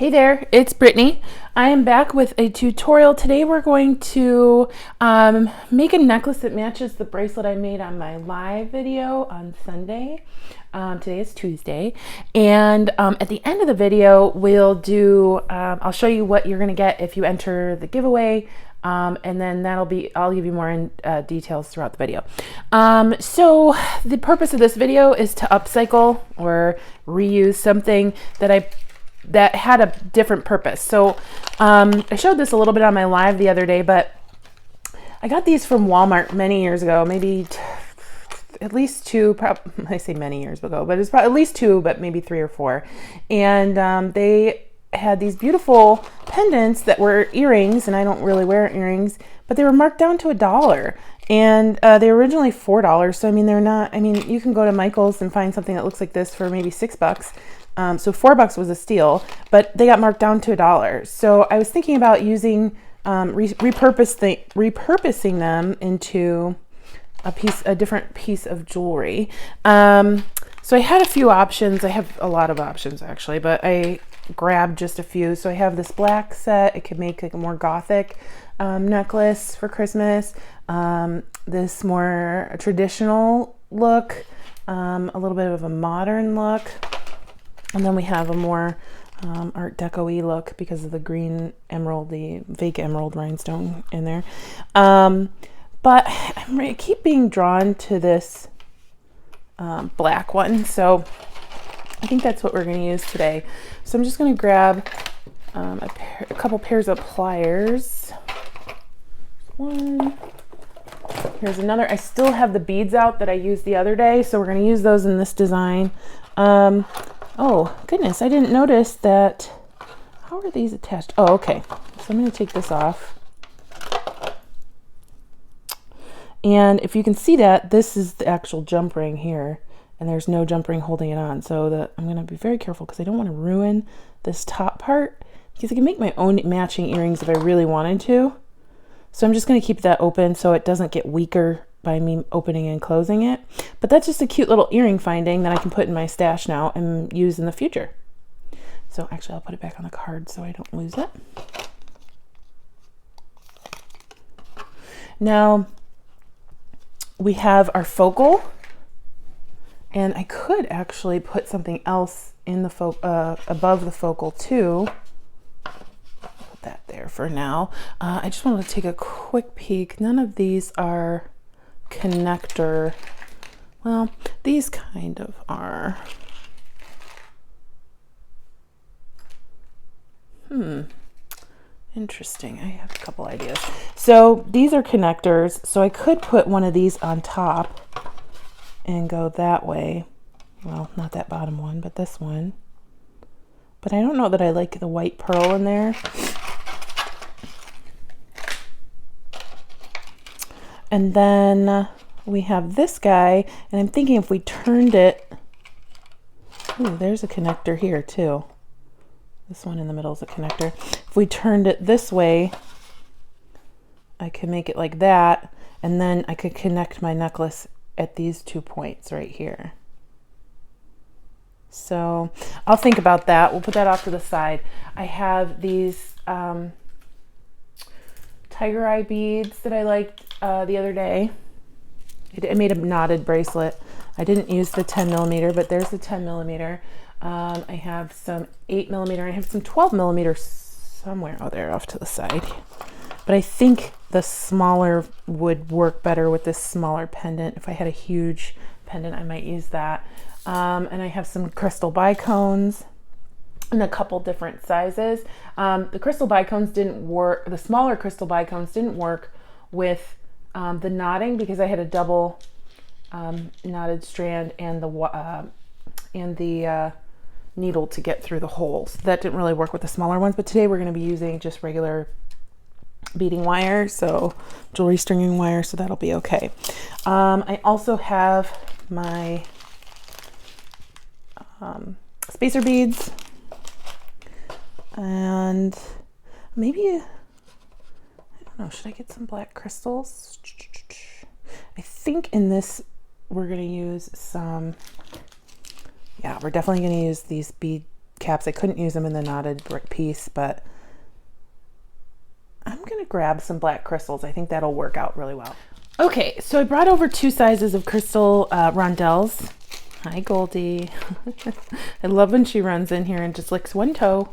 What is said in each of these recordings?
Hey there, it's Brittany. I am back with a tutorial. Today we're going to make a necklace that matches the bracelet I made on my live video on Sunday. Today is Tuesday. And at the end of the video, we'll do, I'll show you what you're gonna get if you enter the giveaway. And then I'll give you more details throughout the video. So the purpose of this video is to upcycle or reuse something that had a different purpose. So I showed this a little bit on my live the other day, but I got these from Walmart many years ago, maybe at least two, I say many years ago, but it's probably at least two, but maybe 3 or 4. And they had these beautiful pendants that were earrings, and I don't really wear earrings, but they were marked down to $1. And they were originally $4. So, I mean, you can go to Michael's and find something that looks like this for maybe $6. So $4 was a steal, but they got marked down to $1. So I was thinking about using, repurposing them into a different piece of jewelry. So I had a few options. I have a lot of options actually, but I grabbed just a few. So I have this black set. It could make like a more gothic necklace for Christmas. This more traditional look, a little bit of a modern look. And then we have a more Art Deco-y look because of the green emerald, the fake emerald rhinestone in there. But I keep being drawn to this black one. So I think that's what we're going to use today. So I'm just going to grab a couple pairs of pliers. One. Here's another. I still have the beads out that I used the other day, so we're going to use those in this design. Oh goodness, I didn't notice that. How are these attached? Oh, okay. So I'm going to take this off. And if you can see that, this is the actual jump ring here, and there's no jump ring holding it on. So I'm going to be very careful because I don't want to ruin this top part, because I can make my own matching earrings if I really wanted to. So I'm just going to keep that open so it doesn't get weaker by me opening and closing it. But that's just a cute little earring finding that I can put in my stash now and use in the future. So actually I'll put it back on the card so I don't lose it. Now we have our focal, and I could actually put something else in the above the focal too. Put that there for now. I just wanted to take a quick peek. None of these are connector. Well, these kind of are. Interesting. I have a couple ideas. So these are connectors. So I could put one of these on top and go that way. Well, not that bottom one, but this one. But I don't know that I like the white pearl in there. And then we have this guy, and I'm thinking if we turned it, ooh, there's a connector here too. This one in the middle is a connector. If we turned it this way, I can make it like that, and then I could connect my necklace at these 2 points right here. So I'll think about that. We'll put that off to the side. I have these tiger eye beads that I liked the other day. I made a knotted bracelet. I didn't use the 10mm, but there's the 10mm. I have some 8mm. I have some 12mm somewhere. Oh, they're off to the side. But I think the smaller would work better with this smaller pendant. If I had a huge pendant, I might use that. And I have some crystal bicones in a couple different sizes. The crystal bicones didn't work. The smaller crystal bicones didn't work with the knotting because I had a double knotted strand and the needle to get through the holes. That didn't really work with the smaller ones, but today we're going to be using just regular beading wire, so jewelry stringing wire, so that'll be okay. I also have my spacer beads, and maybe, I don't know, should I get some black crystals? I think in this we're going to use some, yeah, we're definitely going to use these bead caps. I couldn't use them in the knotted brick piece, but I'm gonna grab some black crystals. I think that'll work out really well. Okay, so I brought over 2 sizes of crystal rondelles. Hi, Goldie. I love when she runs in here and just licks one toe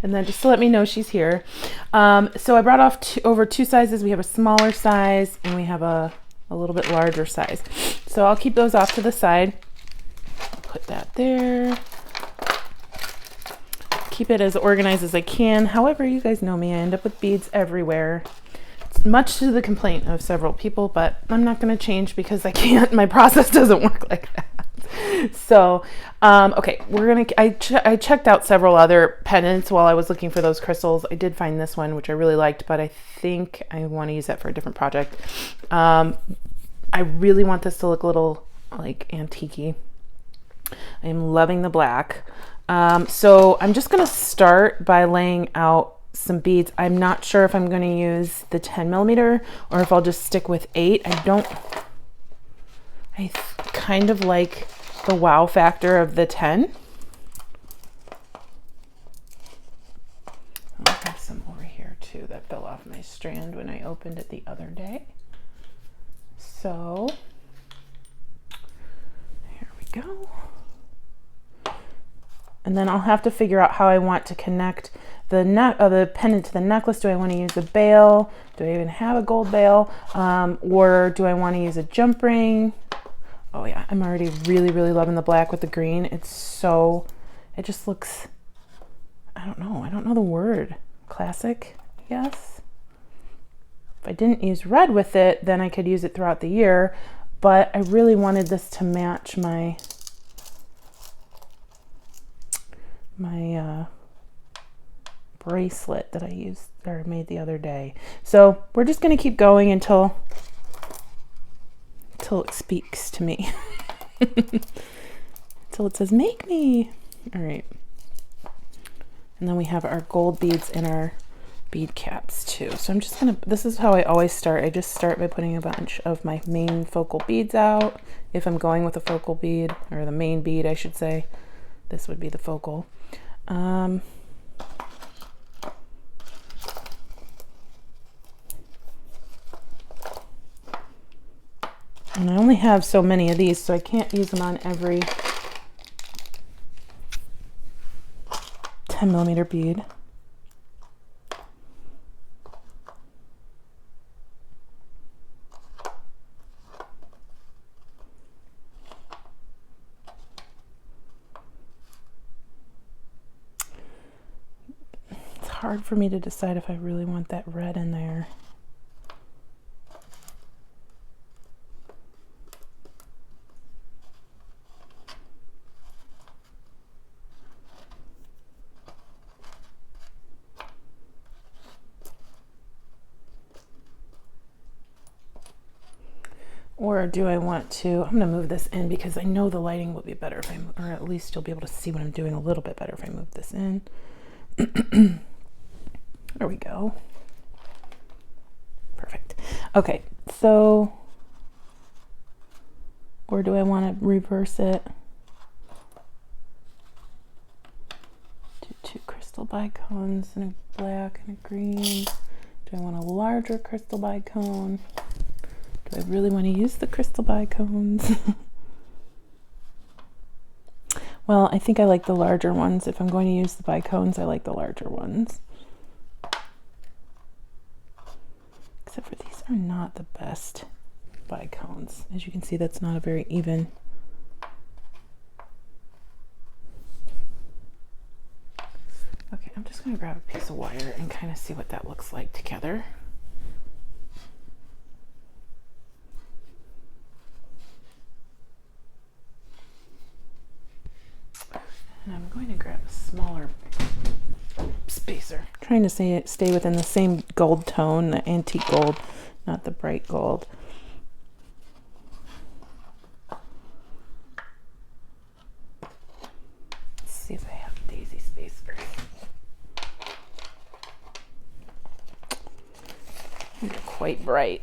and then just to let me know she's here. So I brought over 2 sizes. We have a smaller size and we have a little bit larger size. So I'll keep those off to the side. Put that there. Keep it as organized as I can. However, you guys know me, I end up with beads everywhere. It's much to the complaint of several people, but I'm not going to change because I can't. My process doesn't work like that. So, okay, I checked out several other pendants while I was looking for those crystals. I did find this one, which I really liked, but I think I want to use that for a different project. I really want this to look a little like antique-y. I am loving the black. So I'm just going to start by laying out some beads. I'm not sure if I'm going to use the 10 millimeter or if I'll just stick with 8. I kind of like the wow factor of the 10. I'll have some over here too that fell off my strand when I opened it the other day. So here we go. And then I'll have to figure out how I want to connect the pendant to the necklace. Do I want to use a bail? Do I even have a gold bail? Or do I want to use a jump ring? Oh yeah, I'm already really, really loving the black with the green. It just looks, I don't know the word. Classic, yes. If I didn't use red with it, then I could use it throughout the year, but I really wanted this to match my bracelet that I used or made the other day. So we're just going to keep going until it speaks to me. Until it says, make me. All right. And then we have our gold beads in our bead caps too. So I'm just going to, this is how I always start. I just start by putting a bunch of my main focal beads out. If I'm going with a focal bead, or the main bead, I should say, this would be the focal. And I only have so many of these, so I can't use them on every 10 millimeter bead. It's hard for me to decide if I really want that red in there. Or do I want to, I'm going to move this in because I know the lighting will be better if or at least you'll be able to see what I'm doing a little bit better if I move this in. There we go. Perfect. Okay, so, or do I want to reverse it? Do 2 crystal bicones and a black and a green. Do I want a larger crystal bicone? Do I really want to use the crystal bicones? Well, I think I like the larger ones. If I'm going to use the bicones, I like the larger ones. Except for these are not the best bicones. As you can see, that's not a very even. Okay, I'm just going to grab a piece of wire and kind of see what that looks like together. And I'm going to grab a smaller spacer. Trying to stay within the same gold tone, the antique gold, not the bright gold. Let's see if I have a daisy spacer. They're quite bright.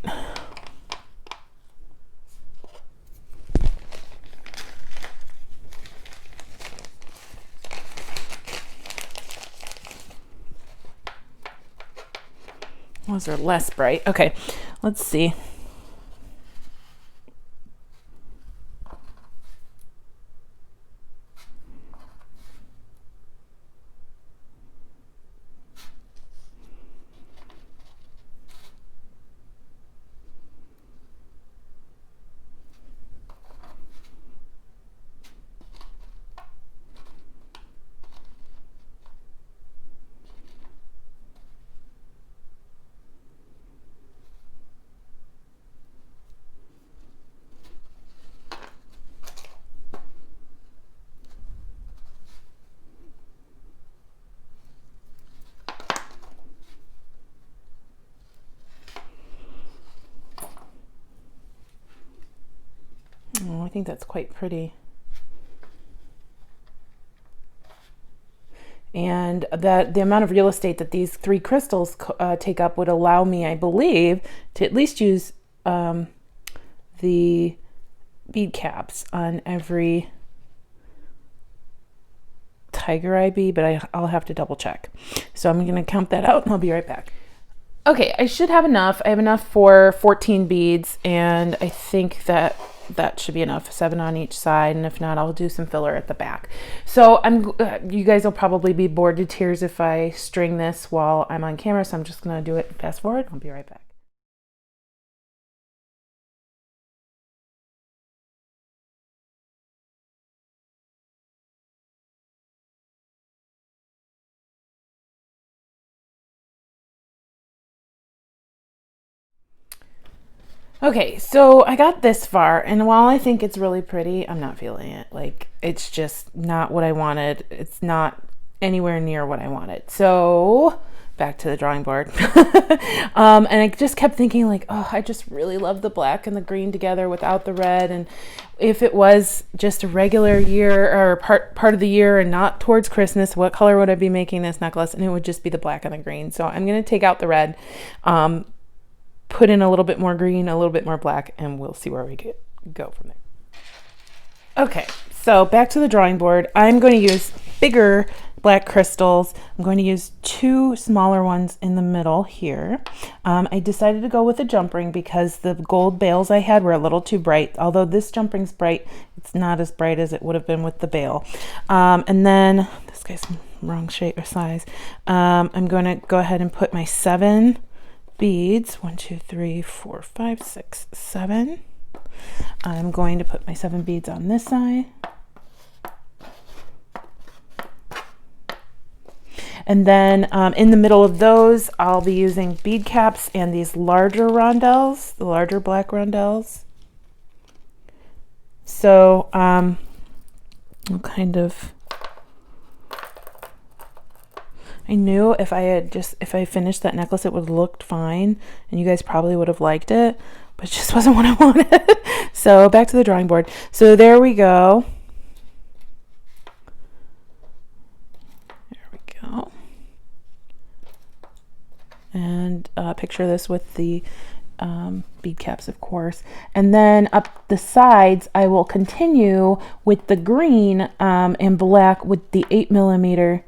Those are less bright. Okay, let's see. Oh, I think that's quite pretty. And that the amount of real estate that these 3 crystals take up would allow me, I believe, to at least use the bead caps on every tiger eye bead, but I'll have to double check. So I'm going to count that out and I'll be right back. Okay, I should have enough. I have enough for 14 beads, and I think that should be enough, 7 on each side, and if not, I'll do some filler at the back. So you guys will probably be bored to tears if I string this while I'm on camera, so I'm just gonna do it fast forward. I'll be right back. Okay, so I got this far, and while I think it's really pretty, I'm not feeling it. Like, it's just not what I wanted. It's not anywhere near what I wanted. So back to the drawing board. And I just kept thinking like, oh, I just really love the black and the green together without the red. And if it was just a regular year or part of the year and not towards Christmas, what color would I be making this necklace? And it would just be the black and the green. So I'm going to take out the red, put in a little bit more green, a little bit more black, and we'll see where we go from there. Okay, so back to the drawing board. I'm going to use bigger black crystals. I'm going to use 2 smaller ones in the middle here. I decided to go with a jump ring because the gold bails I had were a little too bright. Although this jump ring's bright, it's not as bright as it would have been with the bail. And then, this guy's wrong shape or size. I'm going to go ahead and put my 7 beads, 1, 2, 3, 4, 5, 6, 7. I'm going to put my 7 beads on this side. And then in the middle of those, I'll be using bead caps and these larger rondelles, the larger black rondelles. So I'll kind of, I knew if I finished that necklace, it would have looked fine and you guys probably would have liked it, but it just wasn't what I wanted. So back to the drawing board. So there we go. There we go. And picture this with the bead caps, of course. And then up the sides, I will continue with the green and black with the 8mm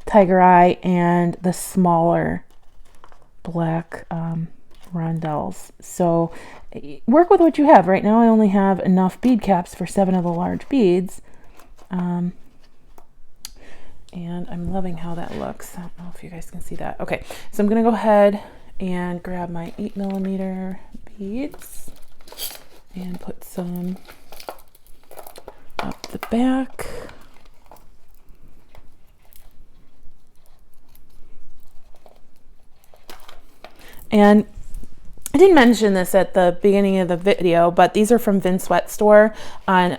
tiger eye and the smaller black rondelles. So work with what you have. Right now I only have enough bead caps for 7 of the large beads. And I'm loving how that looks. I don't know if you guys can see that. Okay, so I'm gonna go ahead and grab my 8mm beads and put some up the back. And I didn't mention this at the beginning of the video, but these are from Vinswet store on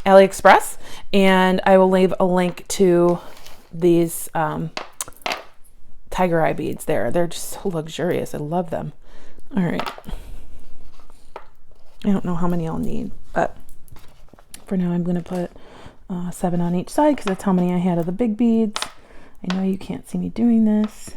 AliExpress, and I will leave a link to these tiger eye beads there. They're just so luxurious. I love them. All right. I don't know how many I'll need, but for now I'm going to put 7 on each side because that's how many I had of the big beads. I know you can't see me doing this.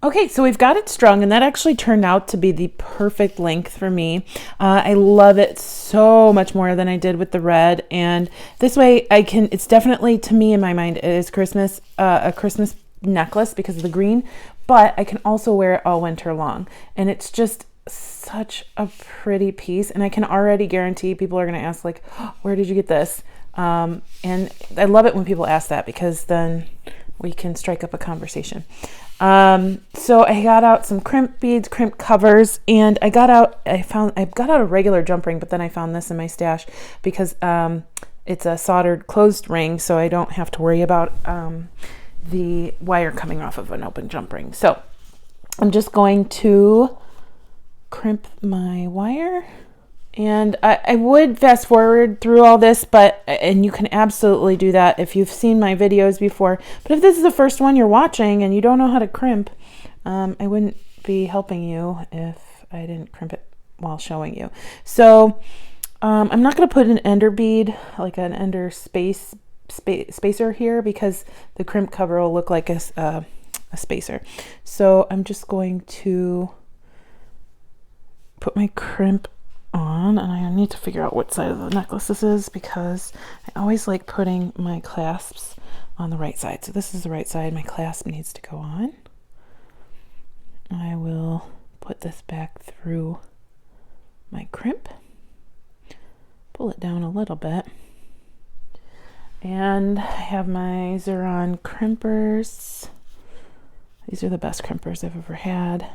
Okay, so we've got it strung, and that actually turned out to be the perfect length for me. I love it so much more than I did with the red, and this way I can, it's definitely, to me in my mind, it is Christmas, a Christmas necklace because of the green, but I can also wear it all winter long, and it's just such a pretty piece, and I can already guarantee people are going to ask, like, oh, where did you get this? And I love it when people ask that, because then we can strike up a conversation. So I got out some crimp beads, crimp covers, and I got out a regular jump ring, but then I found this in my stash because it's a soldered closed ring, so I don't have to worry about the wire coming off of an open jump ring. So I'm just going to crimp my wire. And I would fast forward through all this, and you can absolutely do that if you've seen my videos before. But if this is the first one you're watching and you don't know how to crimp, I wouldn't be helping you if I didn't crimp it while showing you. So I'm not going to put an ender bead, like an ender spacer here, because the crimp cover will look like a spacer. So I'm just going to put my crimp on, and I need to figure out what side of the necklace this is, because I always like putting my clasps on the right side. So this is the right side. My clasp needs to go on. I will put this back through my crimp, pull it down a little bit, and I have my Xuron crimpers. These are the best crimpers I've ever had.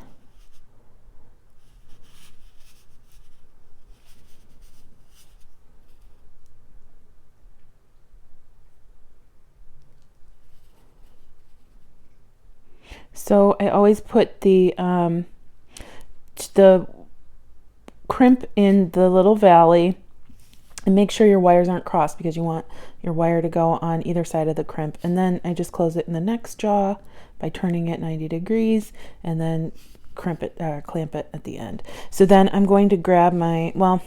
So I always put the crimp in the little valley, and make sure your wires aren't crossed, because you want your wire to go on either side of the crimp. And then I just close it in the next jaw by turning it 90 degrees, and then clamp it at the end. So then I'm going to grab my, well,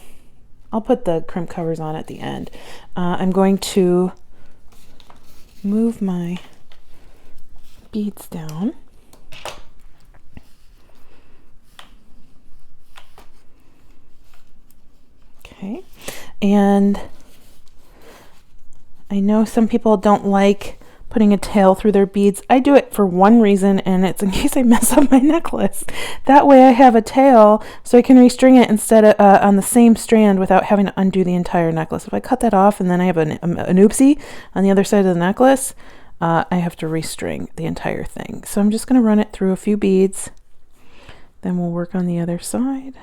I'll put the crimp covers on at the end. I'm going to move my beads down. Okay, and I know some people don't like putting a tail through their beads. I do it for one reason, and it's in case I mess up my necklace. That way I have a tail so I can restring it instead of on the same strand without having to undo the entire necklace. If I cut that off and then I have an oopsie on the other side of the necklace, I have to restring the entire thing. So I'm just going to run it through a few beads, then we'll work on the other side.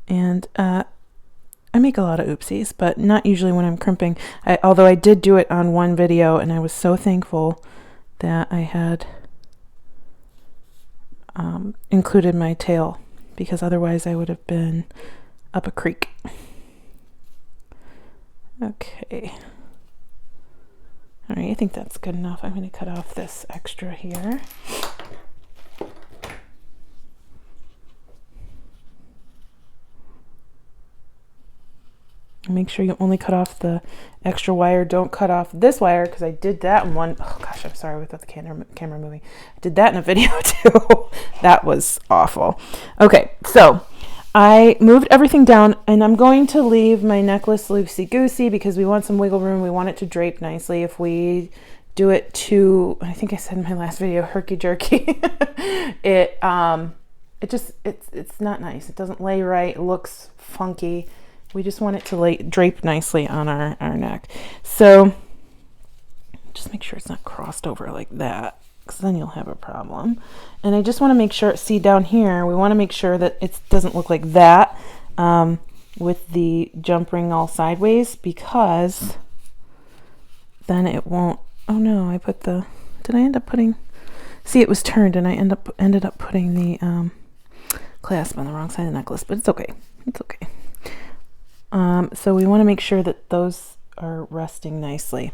And I make a lot of oopsies, but not usually when I'm crimping. Although I did do it on one video, and I was so thankful that I had included my tail, because otherwise I would have been up a creek. Okay. All right, I think that's good enough. I'm going to cut off this extra here. Make sure you only cut off the extra wire. Don't cut off this wire, because I did that in one. Oh gosh, I'm sorry without the camera moving. I did that in a video too. That was awful. Okay, so I moved everything down, and I'm going to leave my necklace loosey-goosey because we want some wiggle room. We want it to drape nicely. If we do it too, I think I said in my last video, herky-jerky, it's not nice. It doesn't lay right. It looks funky. We just want it to drape nicely on our neck. So just make sure it's not crossed over like that, because then you'll have a problem. And I just want to make sure, see down here, we want to make sure that it doesn't look like that with the jump ring all sideways, because then it won't, oh no, I put the, did I end up putting, see, it was turned and I ended up putting the clasp on the wrong side of the necklace, but it's okay. It's okay. So we want to make sure that those are resting nicely,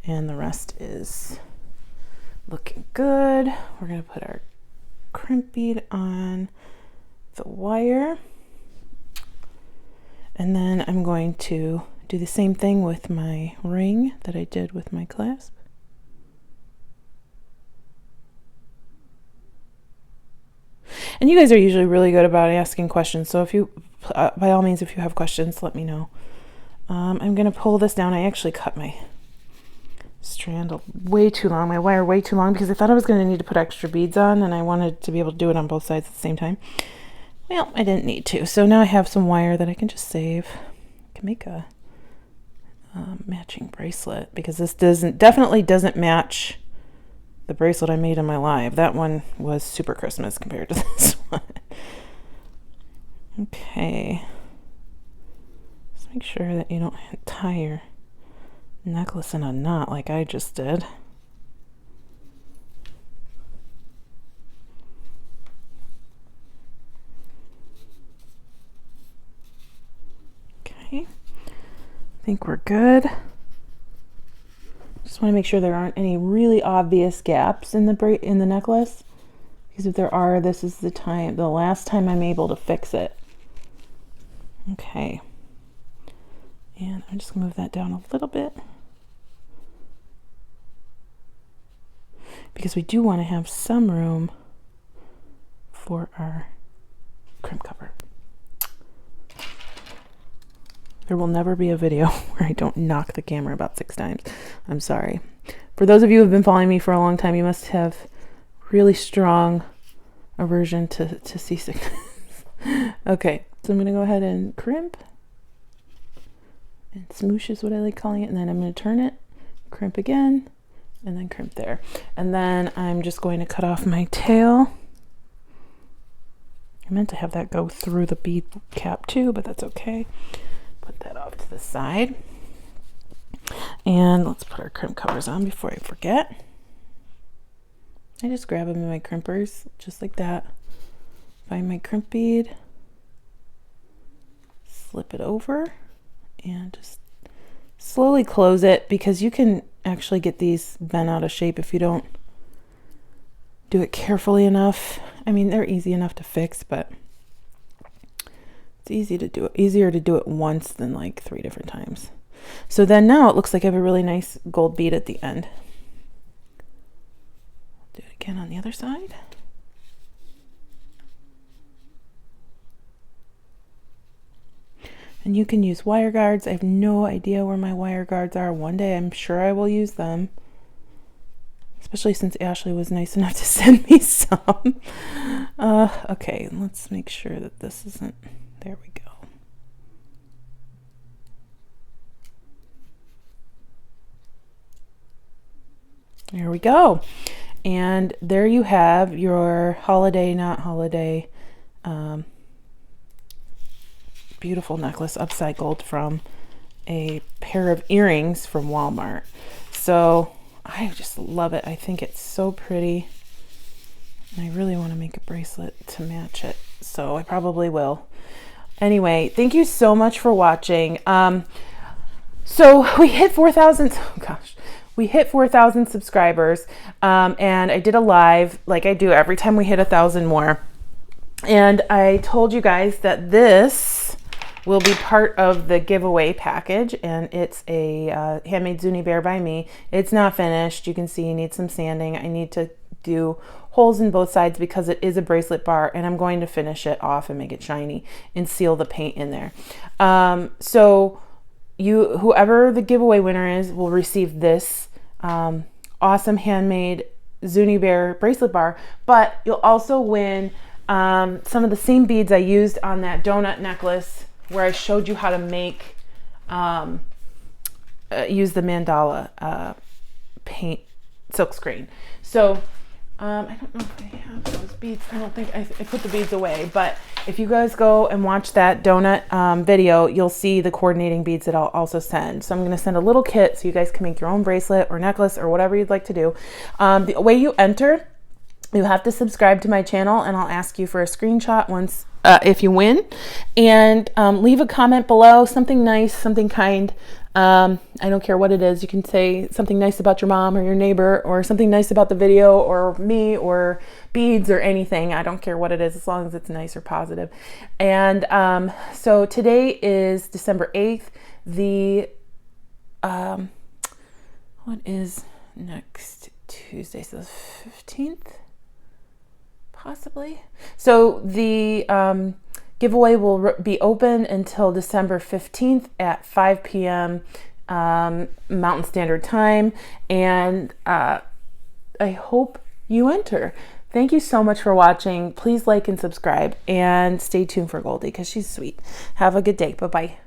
and the rest is looking good. We're going to put our crimp bead on the wire, and then I'm going to do the same thing with my ring that I did with my clasp. And you guys are usually really good about asking questions. So if you, by all means, if you have questions, let me know. I'm going to pull this down. I actually cut my strand way too long, my wire way too long, because I thought I was going to need to put extra beads on, and I wanted to be able to do it on both sides at the same time. Well, I didn't need to. So now I have some wire that I can just save. I can make a matching bracelet, because this definitely doesn't match the bracelet I made in my live. That one was super Christmas compared to this one. Okay. Just make sure that you don't tie your necklace in a knot like I just did. Okay. I think we're good. Just want to make sure there aren't any really obvious gaps in the necklace, because if there are, this is the last time I'm able to fix it. Okay. And I'm just going to move that down a little bit, because we do want to have some room for our crimp cover. There will never be a video where I don't knock the camera about 6 times. I'm sorry. For those of you who have been following me for a long time, you must have really strong aversion to seasickness. Okay, so I'm going to go ahead and crimp. And smoosh is what I like calling it. And then I'm going to turn it, crimp again, and then crimp there. And then I'm just going to cut off my tail. I meant to have that go through the bead cap too, but that's okay. Put that off to the side. And let's put our crimp covers on before I forget. I just grab them in my crimpers, just like that. Find my crimp bead, slip it over, and just slowly close it, because you can actually get these bent out of shape if you don't do it carefully enough. I mean, they're easy enough to fix, but it's easier to do it once than like 3 different times. So then now it looks like I have a really nice gold bead at the end. Do it again on the other side. And you can use wire guards. I have no idea where my wire guards are. One day I'm sure I will use them, especially since Ashley was nice enough to send me some. Okay, let's make sure that this isn't, there we go. There we go. And there you have your holiday, not holiday, beautiful necklace upcycled from a pair of earrings from Walmart. So I just love it. I think it's so pretty. And I really want to make a bracelet to match it, so I probably will. Anyway, thank you so much for watching. So we hit 4,000, oh gosh, we hit 4,000 subscribers, and I did a live like I do every time we hit 1,000 more. And I told you guys that this will be part of the giveaway package, and it's a handmade Zuni bear by me. It's not finished. You can see it needs some sanding. I need to do holes in both sides because it is a bracelet bar, and I'm going to finish it off and make it shiny and seal the paint in there. So whoever the giveaway winner is will receive this awesome handmade Zuni bear bracelet bar, but you'll also win some of the same beads I used on that donut necklace where I showed you how to make, use the mandala paint silkscreen. So I don't know if I have those beads. I don't think I put the beads away, but if you guys go and watch that donut video, you'll see the coordinating beads that I'll also send. So I'm going to send a little kit so you guys can make your own bracelet or necklace or whatever you'd like to do. The way you enter, you have to subscribe to my channel, and I'll ask you for a screenshot once if you win, and leave a comment below, something nice, something kind. I don't care what it is. You can say something nice about your mom or your neighbor, or something nice about the video or me or beads or anything. I don't care what it is, as long as it's nice or positive. And so today is December 8th. What is next Tuesday? So the 15th? possibly. So the giveaway will be open until December 15th at 5 p.m. Mountain Standard Time, and I hope you enter. Thank you so much for watching. Please like and subscribe, and stay tuned for Goldie because she's sweet. Have a good day. Bye-bye.